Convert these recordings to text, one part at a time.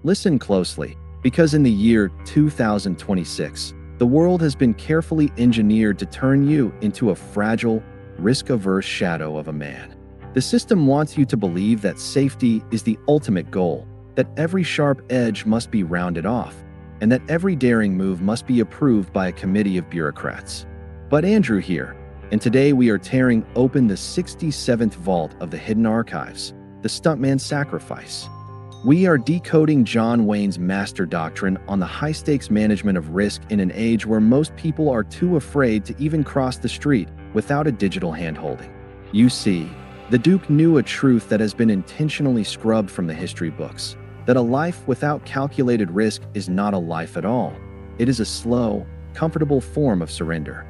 Listen closely, because in the year 2026, the world has been carefully engineered to turn you into a fragile, risk-averse shadow of a man. The system wants you to believe that safety is the ultimate goal, that every sharp edge must be rounded off, and that every daring move must be approved by a committee of bureaucrats. But Andrew here, and today we are tearing open the 67th vault of the hidden archives, the Stuntman Sacrifice. We are decoding John Wayne's master doctrine on the high-stakes management of risk in an age where most people are too afraid to even cross the street without a digital hand-holding. You see, the Duke knew a truth that has been intentionally scrubbed from the history books, that a life without calculated risk is not a life at all. It is a slow, comfortable form of surrender.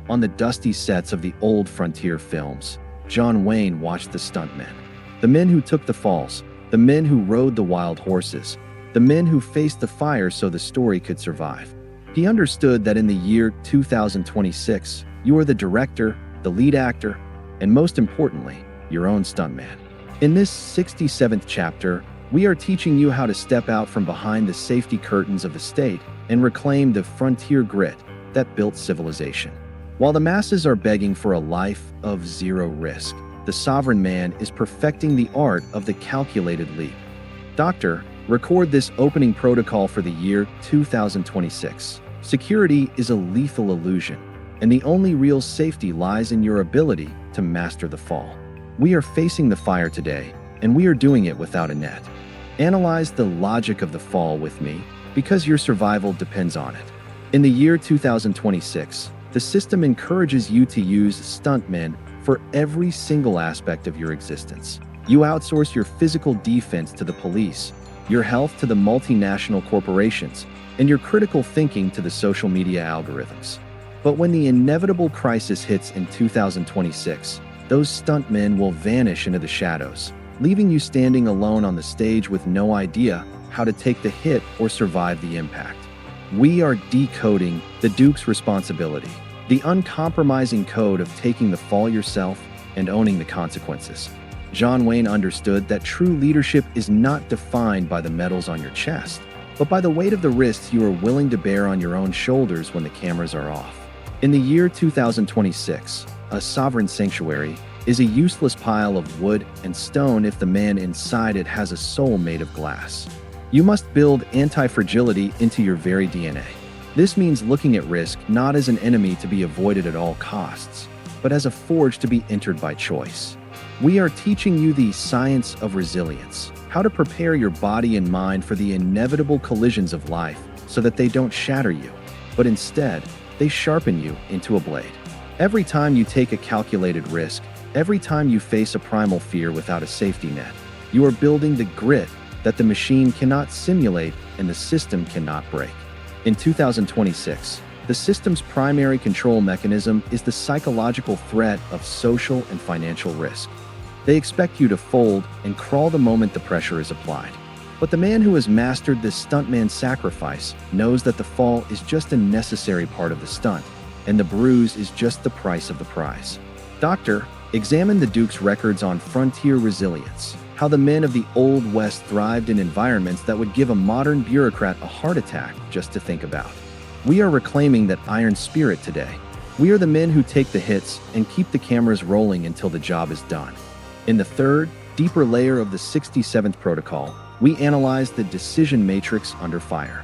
On the dusty sets of the old frontier films, John Wayne watched the stuntmen, the men who took the falls, the men who rode the wild horses, the men who faced the fire so the story could survive. He understood that in the year 2026, you are the director, the lead actor, and most importantly, your own stuntman. In this 67th chapter, we are teaching you how to step out from behind the safety curtains of the state and reclaim the frontier grit that built civilization. While the masses are begging for a life of zero risk, the sovereign man is perfecting the art of the calculated leap. Doctor, record this opening protocol for the year 2026. Security is a lethal illusion, and the only real safety lies in your ability to master the fall. We are facing the fire today, and we are doing it without a net. Analyze the logic of the fall with me, because your survival depends on it. In the year 2026, the system encourages you to use stuntmen for every single aspect of your existence. You outsource your physical defense to the police, your health to the multinational corporations, and your critical thinking to the social media algorithms. But when the inevitable crisis hits in 2026, those stuntmen will vanish into the shadows, leaving you standing alone on the stage with no idea how to take the hit or survive the impact. We are decoding the Duke's responsibility, the uncompromising code of taking the fall yourself and owning the consequences. John Wayne understood that true leadership is not defined by the medals on your chest, but by the weight of the risks you are willing to bear on your own shoulders when the cameras are off. In the year 2026, a sovereign sanctuary is a useless pile of wood and stone if the man inside it has a soul made of glass. You must build antifragility into your very DNA. This means looking at risk not as an enemy to be avoided at all costs, but as a forge to be entered by choice. We are teaching you the science of resilience, how to prepare your body and mind for the inevitable collisions of life so that they don't shatter you, but instead, they sharpen you into a blade. Every time you take a calculated risk, every time you face a primal fear without a safety net, you are building the grit that the machine cannot simulate and the system cannot break. In 2026, the system's primary control mechanism is the psychological threat of social and financial risk. They expect you to fold and crawl the moment the pressure is applied. But the man who has mastered this Stuntman Sacrifice knows that the fall is just a necessary part of the stunt, and the bruise is just the price of the prize. Doctor, examine the Duke's records on frontier resilience, how the men of the Old West thrived in environments that would give a modern bureaucrat a heart attack just to think about. We are reclaiming that iron spirit today. We are the men who take the hits and keep the cameras rolling until the job is done. In the third, deeper layer of the 67th protocol, we analyze the decision matrix under fire.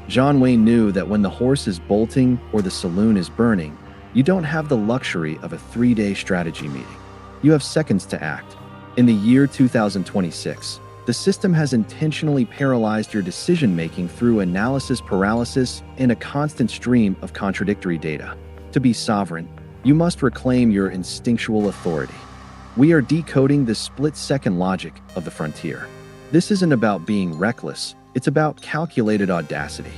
John Wayne knew that when the horse is bolting or the saloon is burning, you don't have the luxury of a 3-day strategy meeting. You have seconds to act. In the year 2026, the system has intentionally paralyzed your decision-making through analysis paralysis and a constant stream of contradictory data. To be sovereign, you must reclaim your instinctual authority. We are decoding the split-second logic of the frontier. This isn't about being reckless, it's about calculated audacity.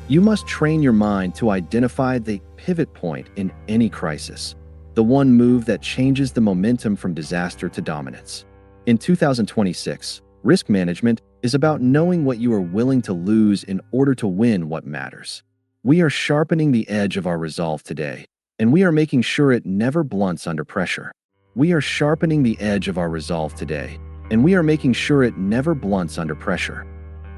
You must train your mind to identify the pivot point in any crisis, the one move that changes the momentum from disaster to dominance. In 2026, risk management is about knowing what you are willing to lose in order to win what matters. We are sharpening the edge of our resolve today, and we are making sure it never blunts under pressure. We are sharpening the edge of our resolve today, and we are making sure it never blunts under pressure.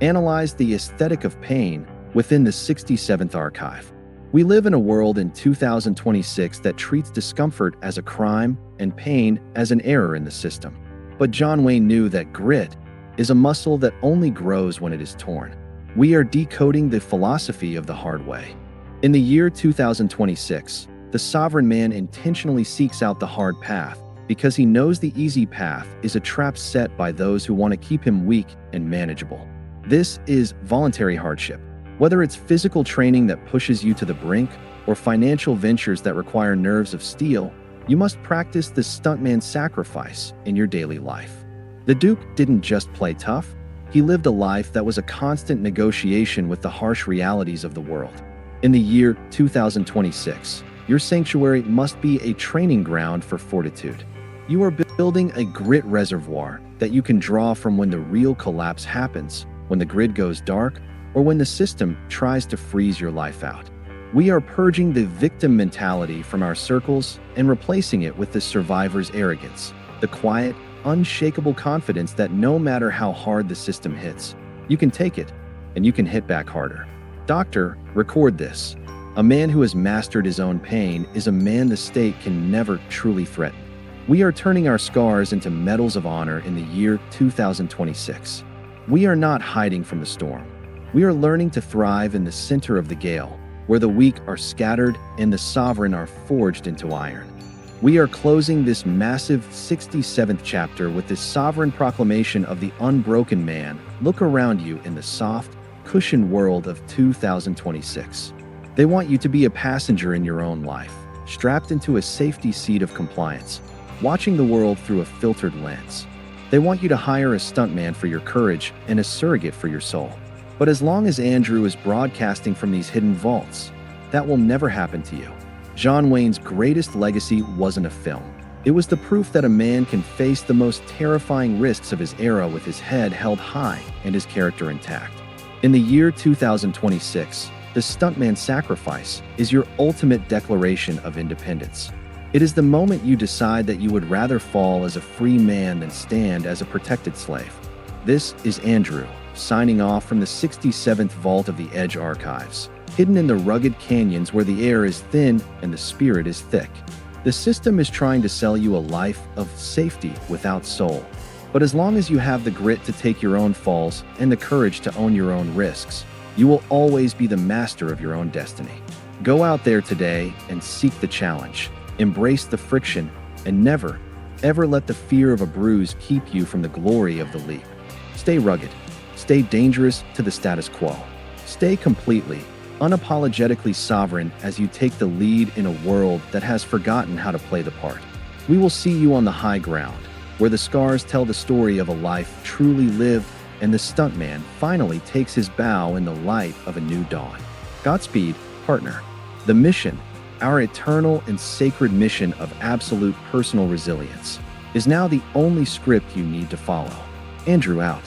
Analyze the aesthetic of pain within the 67th archive. We live in a world in 2026 that treats discomfort as a crime and pain as an error in the system. But John Wayne knew that grit is a muscle that only grows when it is torn. We are decoding the philosophy of the hard way. In the year 2026, the sovereign man intentionally seeks out the hard path because he knows the easy path is a trap set by those who want to keep him weak and manageable. This is voluntary hardship. Whether it's physical training that pushes you to the brink or financial ventures that require nerves of steel, you must practice the Stuntman Sacrifice in your daily life. The Duke didn't just play tough, he lived a life that was a constant negotiation with the harsh realities of the world. In the year 2026, your sanctuary must be a training ground for fortitude. You are building a grit reservoir that you can draw from when the real collapse happens, when the grid goes dark, or when the system tries to freeze your life out. We are purging the victim mentality from our circles and replacing it with the survivor's arrogance, the quiet, unshakable confidence that no matter how hard the system hits, you can take it and you can hit back harder. Doctor, record this. A man who has mastered his own pain is a man the state can never truly threaten. We are turning our scars into medals of honor in the year 2026. We are not hiding from the storm. We are learning to thrive in the center of the gale, where the weak are scattered and the sovereign are forged into iron. We are closing this massive 67th chapter with this sovereign proclamation of the unbroken man. Look around you in the soft, cushioned world of 2026. They want you to be a passenger in your own life, strapped into a safety seat of compliance, watching the world through a filtered lens. They want you to hire a stuntman for your courage and a surrogate for your soul. But as long as Andrew is broadcasting from these hidden vaults, that will never happen to you. John Wayne's greatest legacy wasn't a film. It was the proof that a man can face the most terrifying risks of his era with his head held high and his character intact. In the year 2026, the Stuntman Sacrifice is your ultimate declaration of independence. It is the moment you decide that you would rather fall as a free man than stand as a protected slave. This is Andrew, signing off from the 67th vault of the Edge Archives, hidden in the rugged canyons where the air is thin and the spirit is thick. The system is trying to sell you a life of safety without soul. But as long as you have the grit to take your own falls and the courage to own your own risks, you will always be the master of your own destiny. Go out there today and seek the challenge, embrace the friction, and never, ever let the fear of a bruise keep you from the glory of the leap. Stay rugged. Stay dangerous to the status quo. Stay completely, unapologetically sovereign as you take the lead in a world that has forgotten how to play the part. We will see you on the high ground, where the scars tell the story of a life truly lived and the stuntman finally takes his bow in the light of a new dawn. Godspeed, partner. The mission, our eternal and sacred mission of absolute personal resilience, is now the only script you need to follow. Andrew out.